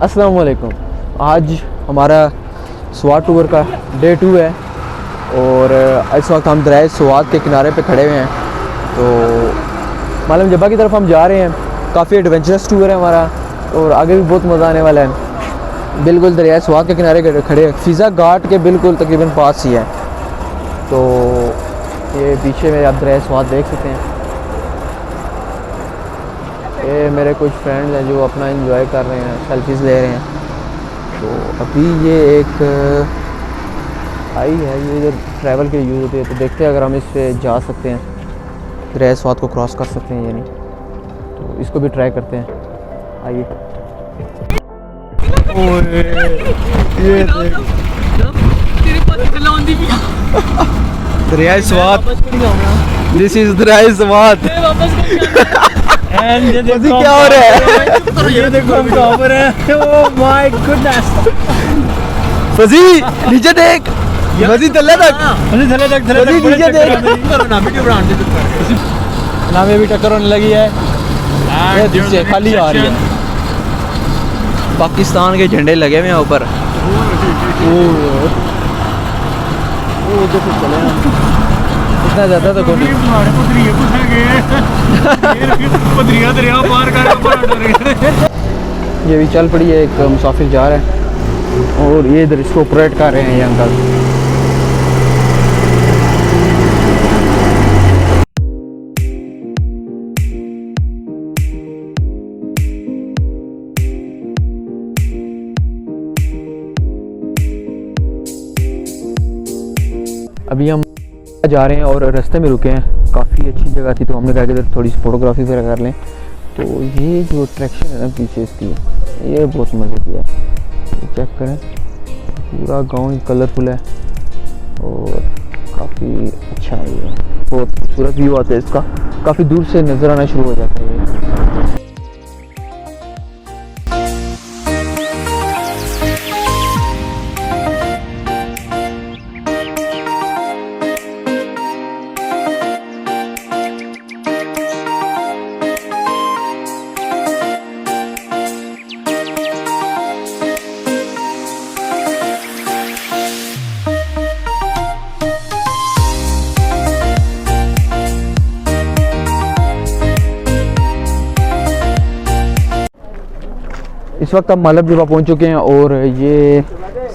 अस्सलाम वालेकुम। आज हमारा स्वात टूर का डे 2 है और इस वक्त हम दरिया स्वात के किनारे पे खड़े हुए हैं। तो मालूम जब्बा की तरफ हम जा रहे हैं। काफ़ी एडवेंचरस टूर है हमारा और आगे भी बहुत मज़ा आने वाला है। बिल्कुल दरिया स्वात के किनारे खड़े हैं, फिज़ा घाट के बिल्कुल तकरीबन पास ही है। तो ये पीछे में आप दरिया स्वात देख सकते हैं। ये मेरे कुछ फ्रेंड्स हैं जो अपना एंजॉय कर रहे हैं, सेल्फीज़ ले रहे हैं। तो अभी ये एक आई है, ये इधर ट्रैवल के यूज़ होती है। तो देखते हैं अगर हम इस पे जा सकते हैं, दरिया स्वात को क्रॉस कर सकते हैं या नहीं। तो इसको भी ट्राई करते हैं, आइए। ये दरिया स्वात, दिस इज दरिया स्वात। क्या हो रहा है? ये देखो हम कहाँ पर हैं। Oh my goodness. फजी नीचे देख, फजी थल्ले तक, फजी नीचे देख। ना में भी टक्कर होने लगी है, ये पीछे खाली आ रही है। पाकिस्तान के झंडे लगे हुए हैं ऊपर। वो देखो चले इतना ज़्यादा तो कोई ये भी चल पड़ी है। एक मुसाफिर जा रहा है और ये इधर इसको ऑपरेट कर रहे हैं ये अंकल। अभी हम जा रहे हैं और रास्ते में रुके हैं। काफ़ी अच्छी जगह थी तो हमने कहा कि इधर थोड़ी सी फोटोग्राफी वगैरह कर लें। तो ये जो अट्रैक्शन है ना पीछे इसकी, ये बहुत मज़े की है। चेक करें, पूरा गांव कलरफुल है और काफ़ी अच्छा है। ये बहुत खूबसूरत व्यू आता है इसका, काफ़ी दूर से नज़र आना शुरू हो जाता है ये। इस वक्त हम मालब जबा पहुंच चुके हैं और ये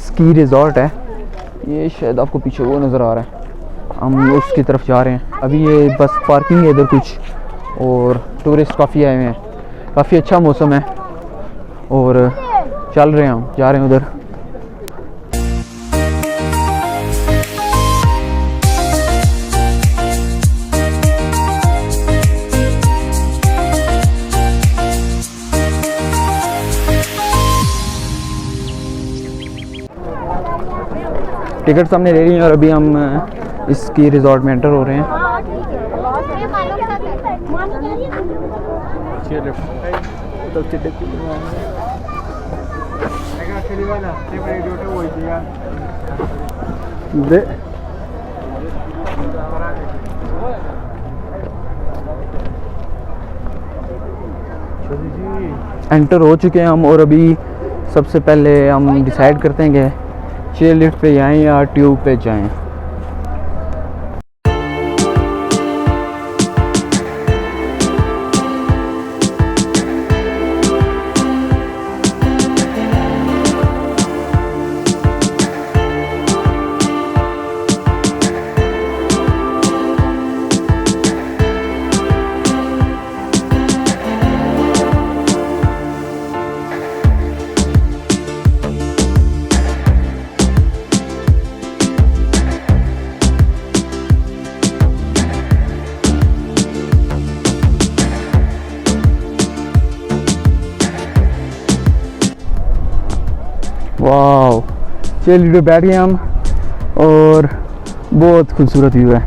स्की रिजॉर्ट है। ये शायद आपको पीछे वो नज़र आ रहा है, हम उसकी तरफ जा रहे हैं। अभी ये बस पार्किंग है इधर कुछ और टूरिस्ट काफ़ी आए हुए हैं। काफ़ी अच्छा मौसम है और चल रहे हैं, हम जा रहे हैं उधर। टिकट हमने ले ली है और अभी हम इसकी रिजॉर्ट में एंटर हो रहे हैं। एंटर हो चुके हैं हम और अभी सबसे पहले हम डिसाइड करते हैं कि चेयर लिफ्ट पे जाएं या ट्यूब पे जाएं। वाह, चलिए बैठ गए हम और बहुत खूबसूरत व्यू है।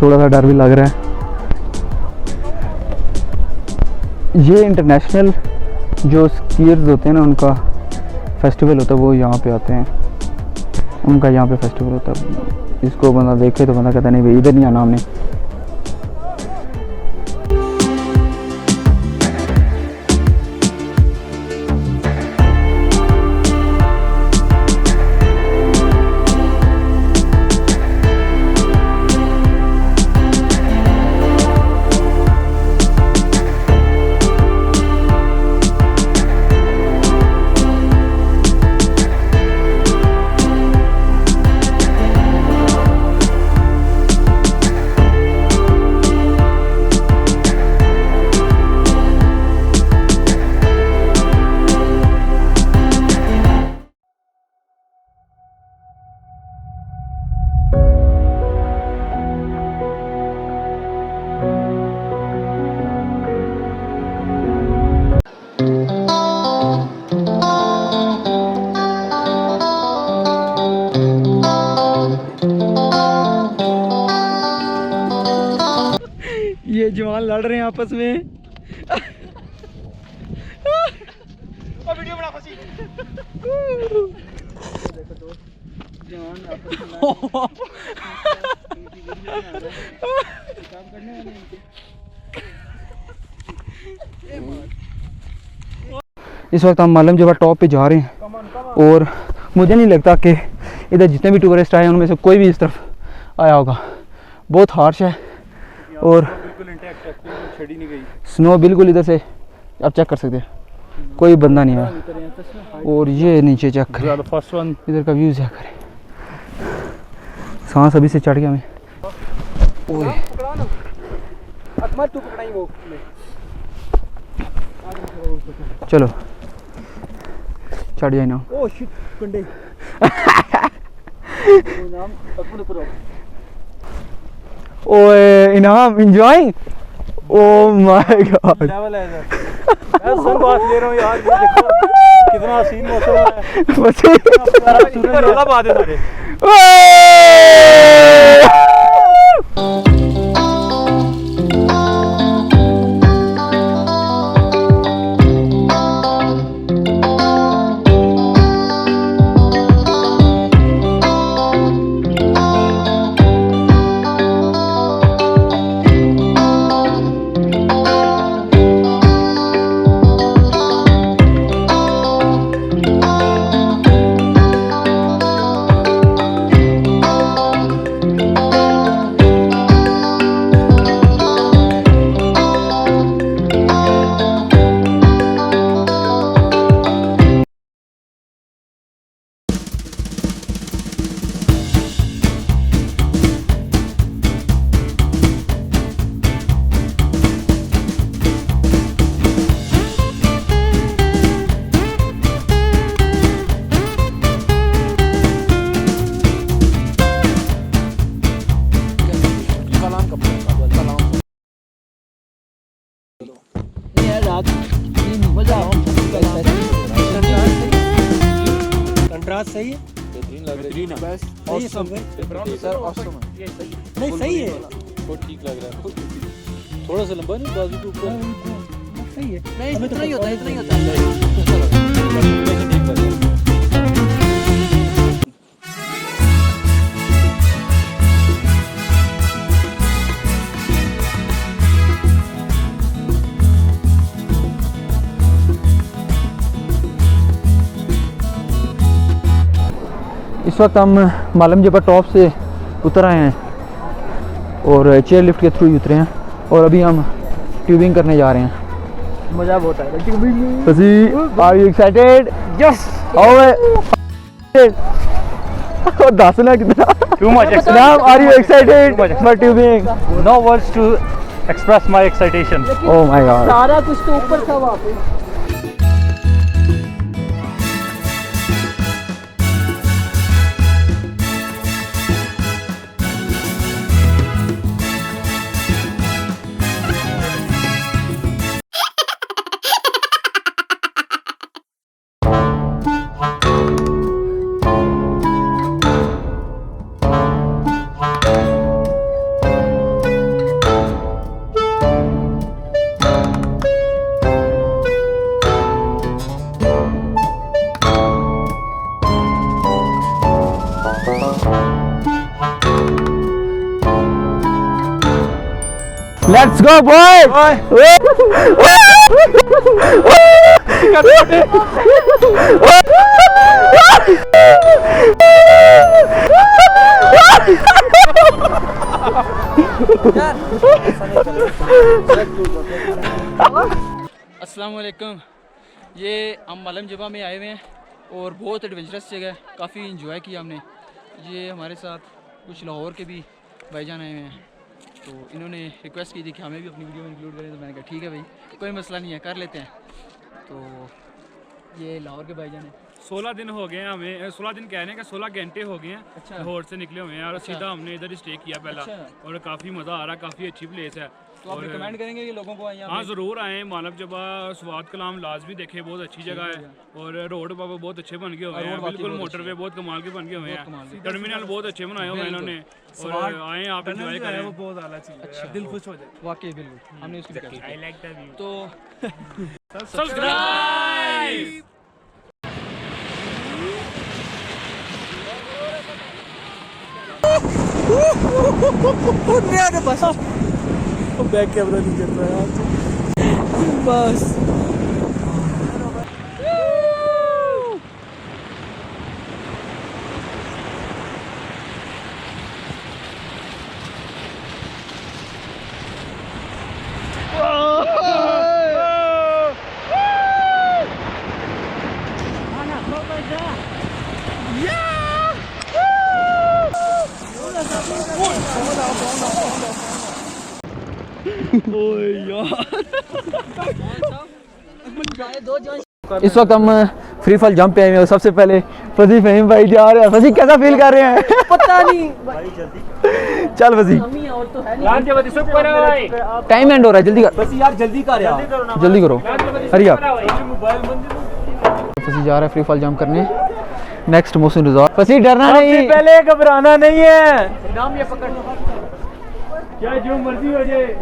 थोड़ा सा डर भी लग रहा है। ये इंटरनेशनल जो स्कीयर्स होते हैं ना, उनका फेस्टिवल होता है, वो यहाँ पे आते हैं। उनका यहाँ पे फेस्टिवल होता है। इसको बंदा देखे तो बंदा कहता नहीं भाई इधर नहीं आना हमने। लड़ रहे हैं आपस में। वीडियो बना फंसी। इस वक्त हम मालम जबा टॉप पे जा रहे हैं और मुझे नहीं लगता कि इधर जितने भी टूरिस्ट आए हैं उनमें से कोई भी इस तरफ आया होगा। बहुत हार्श है और बिल्कुल इंटैक्ट है, छड़ी नहीं गई। स्नो बिल्कुल इधर से आप चेक कर सकते हैं, कोई बंदा नहीं है। और ये नीचे चेक करें, फर्स्ट वन इधर का व्यू चेक करें। सांस अभी से चढ़ गया हमें। ओए तू पकड़ाई वो चलो चढ़ जाए ना। ओ शिट कंडे। नाम अपने करो। ओए इनाम enjoying. Oh my God level है इधर। मैं सनबाथ ले रहा हूं यार, ये देखो कितना हसीन मौसम है। बस सूरज रोला बात है सारे। कंट्रास्ट सही है, बेहतरीन लग रहा है। बस ऑसम सर, ऑसम है। नहीं सही है, बहुत ठीक लग रहा है। थोड़ा सा लंबा नहीं, बाजू के ऊपर सही है। नहीं इतना ही होता है, इतना ही होता है। इस वक्त हम मालम जबा टॉप से उतर आए हैं और चेयर लिफ्ट के थ्रू ही उतरे हैं और अभी हम ट्यूबिंग करने जा रहे हैं। मजा बहुत आएगा। Are you excited? यस। और दासना कितना टू मच नाम, are you excited for tubing? No words to express my excitation. Oh my god, सारा कुछ तो ऊपर था वहाँ पे। Let's go boy. अस्सलाम वालेकुम। ये हम मालम जबा में आए हुए हैं और बहुत एडवेंचरस जगह है, काफ़ी इंजॉय किया हमने। ये हमारे साथ कुछ लाहौर के भी भाईजान आए हुए हैं, तो इन्होंने रिक्वेस्ट की थी कि हमें भी अपनी वीडियो में इंक्लूड करें, तो मैंने कहा ठीक है भाई, कोई मसला नहीं है, कर लेते हैं। तो ये लाहौर के भाईजान है। 16 दिन हो गए हैं हमें, 16 दिन कह रहे हैं कि 16 घंटे हो गए हैं अच्छा। लाहौर से निकले हुए हैं और सीधा हमने इधर ही स्टे किया पहला। अच्छा। और काफ़ी मज़ा आ रहा है, काफ़ी अच्छी प्लेस है। तो आप रिकमेंड करेंगे कि लोगों को आए यहाँ हाँ पे? ज़रूर आएँ, मानव जबा स्वाद कलाम लाजमी देखें, बहुत अच्छी जगह है। और रोड बाबा बहुत अच्छे बन गए हुए हैं, बिल्कुल मोटरवे बहुत कमाल के बन गए हुए हैं, टर्मिनल बहुत अच्छे बनाए हुए हैं इन्होंने। और आएँ आप एंजॉय करें, वो बहुत आला चीज़ है, दिल खुश हो जाए। वाकई बिल्कुल, हमने उसकी भी आई लाइक द व्यू। तो सब्सक्राइब। बैक कैमरा नहीं कर रहा यार बस इस वक्त हम फ्री फॉल जंप पे आए हैं और सबसे पहले फजी फहीम भाई जा रहे हैं। फजी कैसा फील कर रहे हैं? पता नहीं चल फजी, टाइम एंड हो रहा है, जल्दी कर बस यार, जल्दी कर यार, जल्दी करो, हरी आप। फजी जा रहा है फ्री फॉल जंप करने नेक्स्ट मोहसिन रिजॉर्ट। फजी डरना नहीं, पहले घबराना नहीं है, नाम ये पकड़, क्या जो मर्जी हो जाए।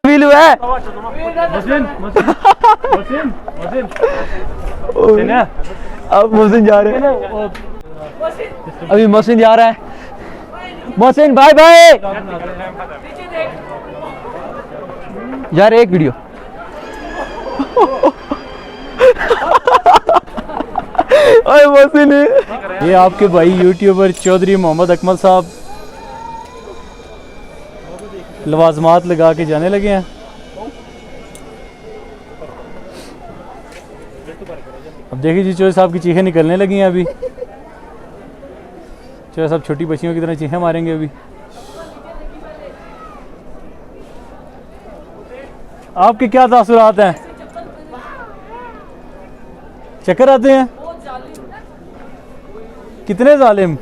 फील हुआ है? अब मोहसिन जा रहे हैं, अभी मोहसिन जा रहा है। मोहसिन बाय बाय यार, एक वीडियो ओए मोहसिन, ये आपके भाई यूट्यूबर चौधरी मोहम्मद अकमल साहब लवाजमात लगा के जाने लगे हैं। अब देखिए जी, चौधरी साहब की चीखें निकलने लगी हैं अभी। चौधरी साहब छोटी बच्चियों की तरह चीखें मारेंगे अभी। आपके क्या तासुरात हैं? चक्कर आते हैं? कितने जालिम?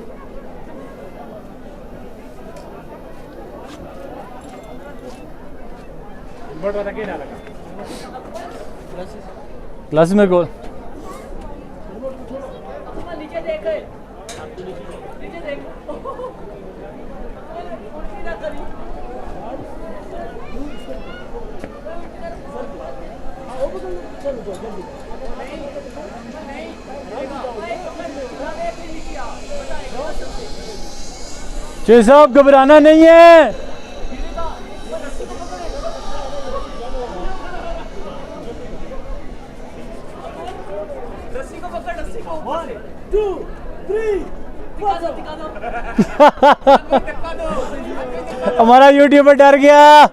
क्लास में गोल चौधरी साहब घबराना नहीं है। हमारा यूट्यूबर डर गया।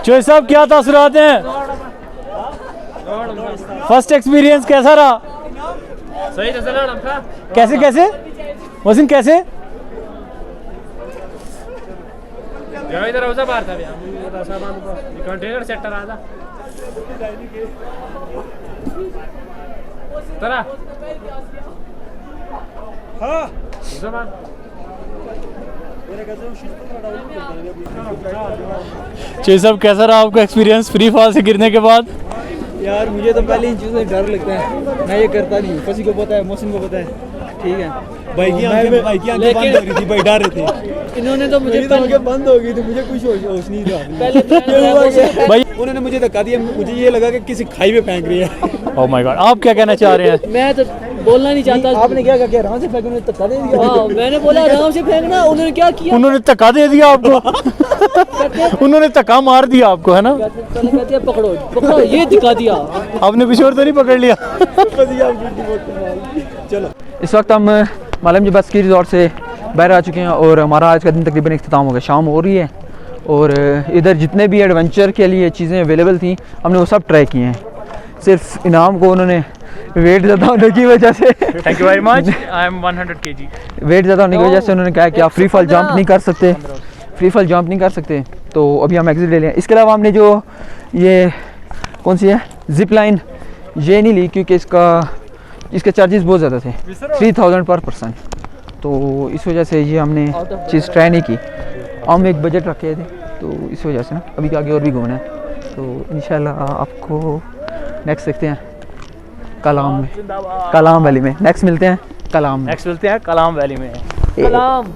चौधरी साहब क्या तासुरात हैं? फर्स्ट एक्सपीरियंस कैसा रहा? सही था। कैसे कैसे मोहसिन, कैसे? इधर रोजा बाहर था कंटेनर सेक्टर आ जा तरा हाँ चौधरी साहब कैसा रहा आपका एक्सपीरियंस फ्री फॉल से गिरने के बाद? यार मुझे तो पहले इन चीज़ों से डर लगता है, मैं ये करता नहीं। फसी को पता है, मोहसिन को पता है, ठीक है। भाई की आंखें बंद हो रही थी, भाई डर रहे थे। इन्होंने तो मुझे आंखें बंद हो गई थी, मुझे कुछ होश नहीं था। पहले भाई उन्होंने मुझे धक्का दिया, मुझे ये लगा कि किसी खाई में फेंक रही है। ओह माय गॉड, आप क्या कहना चाह रहे हैं? मैं तो बोलना नहीं चाहता। आपने क्या कहा कि आराम से फेंकने, धक्का दे दिया? हाँ, मैंने बोला आराम से फेंकना, उन्होंने क्या किया? उन्होंने धक्का दे दिया आपको। उन्होंने धक्का मार दिया आपको, है ना? कहते हैं पकड़ो पकड़ो, ये दिखा दिया। आपने पिछोड़ तो नहीं पकड़ लिया? चलो, इस वक्त हम मालम जबा स्की रिजॉर्ट से बाहर आ चुके हैं और हमारा आज का दिन तकरीबन इख्तिताम हो गया। शाम हो रही है और इधर जितने भी एडवेंचर के लिए चीज़ें अवेलेबल थी हमने वो सब ट्राई किए हैं। सिर्फ इनाम को उन्होंने वेट ज़्यादा होने की वजह से thank you very much, I am 100 kg। Weight ज़्यादा होने की वजह से उन्होंने कहा कि आप फ्री फॉल जंप नहीं कर सकते, फ्री फॉल जंप नहीं कर सकते। तो अभी हम एग्जिट ले लें। इसके अलावा हमने जो ये कौन सी है जिप लाइन, ये नहीं ली क्योंकि इसके चार्जेस बहुत ज़्यादा थे, 3000 पर पर्सन। तो इस वजह से ये हमने चीज़ ट्राई नहीं की। हम एक बजट रखे थे तो इस वजह से ना अभी आगे और भी घूमना है। तो इंशाल्लाह आपको नेक्स्ट देखते हैं कलाम में, कलाम वैली में। नेक्स्ट मिलते हैं कलाम में। नेक्स्ट मिलते हैं कलाम वैली में। कलाम